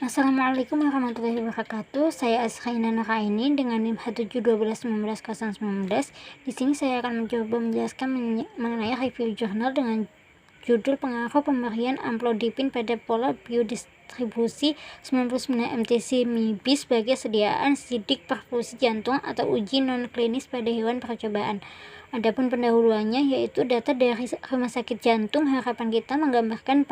Assalamualaikum warahmatullahi wabarakatuh. Saya Azraina Nuraini dengan NIM 17121919. Di sini saya akan mencoba menjelaskan mengenai review jurnal dengan judul pengaruh pemberian amlodipin pada pola biodistribusi 99 mTC-MIB sebagai sediaan sidik perfusi jantung atau uji non-klinis pada hewan percobaan. Adapun pendahuluannya yaitu data dari Rumah Sakit Jantung Harapan Kita menggambarkan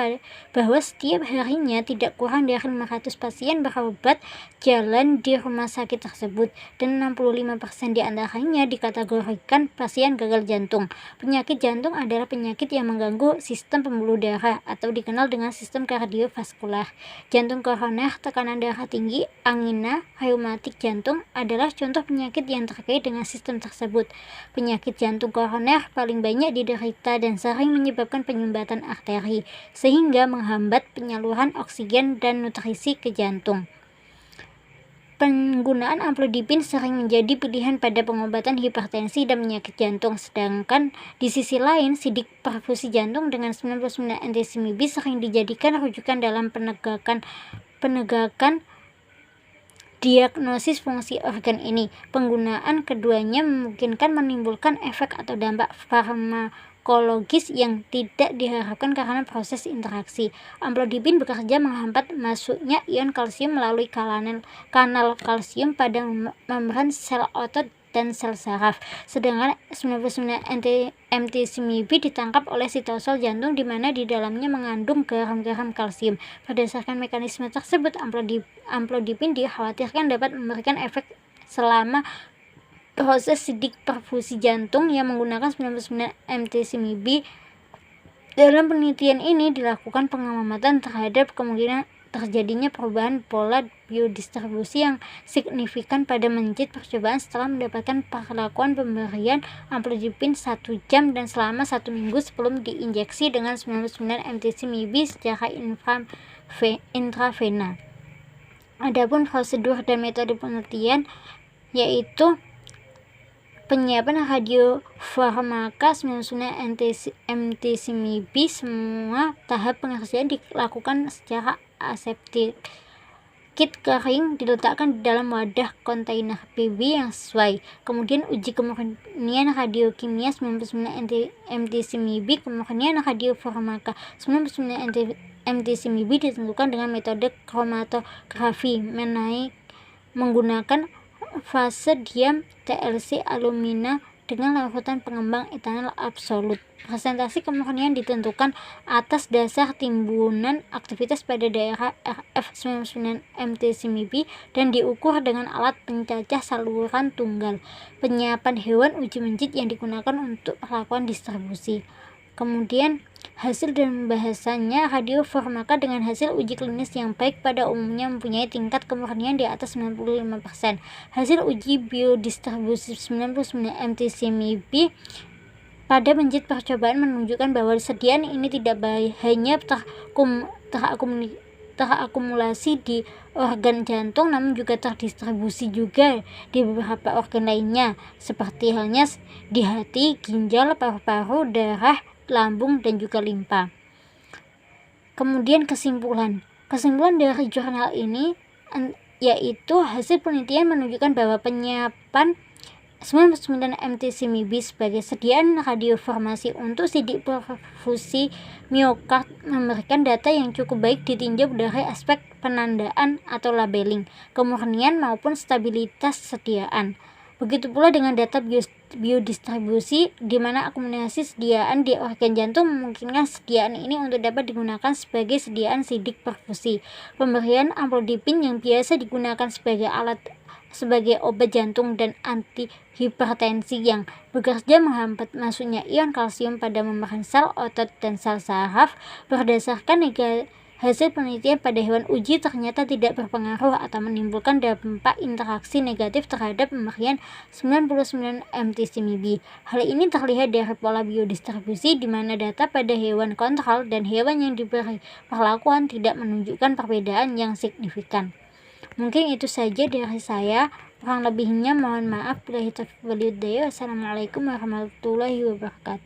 bahwa setiap harinya tidak kurang dari 500 pasien berobat jalan di rumah sakit tersebut dan 65% di antaranya dikategorikan pasien gagal jantung. Penyakit jantung adalah penyakit yang mengganggu sistem pembuluh darah atau dikenal dengan sistem kardiovaskular. Jantung koroner, tekanan darah tinggi, angina, reumatik jantung adalah contoh penyakit yang terkait dengan sistem tersebut. Penyakit jantung koroner paling banyak diderita dan sering menyebabkan penyumbatan arteri, sehingga menghambat penyaluran oksigen dan nutrisi ke jantung. Penggunaan amlodipin sering menjadi pilihan pada pengobatan hipertensi dan penyakit jantung, sedangkan di sisi lain sidik perfusi jantung dengan 99 mTC-MIB sering dijadikan rujukan dalam penegakan diagnosis fungsi organ ini. Penggunaan keduanya memungkinkan menimbulkan efek atau dampak farmakologis yang tidak diharapkan karena proses interaksi. Amlodipin bekerja menghambat masuknya ion kalsium melalui kanal kalsium pada membran sel otot dan sel saraf, sedangkan 99 mTC-MIB ditangkap oleh sitosol jantung di mana di dalamnya mengandung garam-garam kalsium. Berdasarkan mekanisme tersebut, amlodipin dikhawatirkan dapat memberikan efek selama proses sidik perfusi jantung yang menggunakan 99 mTC-MIB. Dalam penelitian ini dilakukan pengamatan terhadap kemungkinan terjadinya perubahan pola biodistribusi yang signifikan pada menjit percobaan setelah mendapatkan perlakuan pemberian amlodipin 1 jam dan selama 1 minggu sebelum diinjeksi dengan 99 mTC-MIB secara intravena. Adapun prosedur dan metode penelitian yaitu penyiapan radiofarmaka 99 mTC-MIB. Semua tahap pengerjaan dilakukan secara aseptik. Kit kering diletakkan di dalam wadah kontainer PB yang sesuai. Kemudian uji kemurnian radiokimia 99 mTC-MIB, kemurnian radiofarmaka 99 mTC-MIB ditentukan dengan metode kromatografi menggunakan fase diam TLC alumina dengan larutan pengembang etanol absolut. Presentasi kemurnian ditentukan atas dasar timbunan aktivitas pada daerah RF 99 mTC-MIB dan diukur dengan alat pencacah saluran tunggal. Penyiapan hewan uji menjit yang digunakan untuk perlakuan distribusi. Kemudian hasil dan pembahasannya, radiofarmaka dengan hasil uji klinis yang baik pada umumnya mempunyai tingkat kemurnian di atas 95%. Hasil uji biodistribusi 99 mTC-MIB pada menjit percobaan menunjukkan bahwa sediaan ini tidak hanya terakumulasi di organ jantung namun juga terdistribusi juga di beberapa organ lainnya seperti halnya di hati, ginjal, paru-paru, darah, lambung, dan juga limpa. Kemudian kesimpulan dari jurnal ini yaitu hasil penelitian menunjukkan bahwa penyiapan 99 mTC-MIB sebagai sediaan radiofarmasi untuk sidik perfusi miokard memberikan data yang cukup baik ditinjau dari aspek penandaan atau labeling, kemurnian maupun stabilitas sediaan. Begitu pula dengan data biodistribusi di mana akumulasi sediaan di organ jantung memungkinkan sediaan ini untuk dapat digunakan sebagai sediaan sidik perfusi. Pemberian amlodipin yang biasa digunakan sebagai obat jantung dan antihipertensi yang bekerja menghambat masuknya ion kalsium pada membran sel otot dan sel saraf. Berdasarkan hasil penelitian pada hewan uji ternyata tidak berpengaruh atau menimbulkan dampak interaksi negatif terhadap pemberian 99 mTC-MIB. Hal ini terlihat dari pola biodistribusi di mana data pada hewan kontrol dan hewan yang diberi perlakuan tidak menunjukkan perbedaan yang signifikan. Mungkin itu saja dari saya. Kurang lebihnya mohon maaf. Assalamualaikum warahmatullahi wabarakatuh.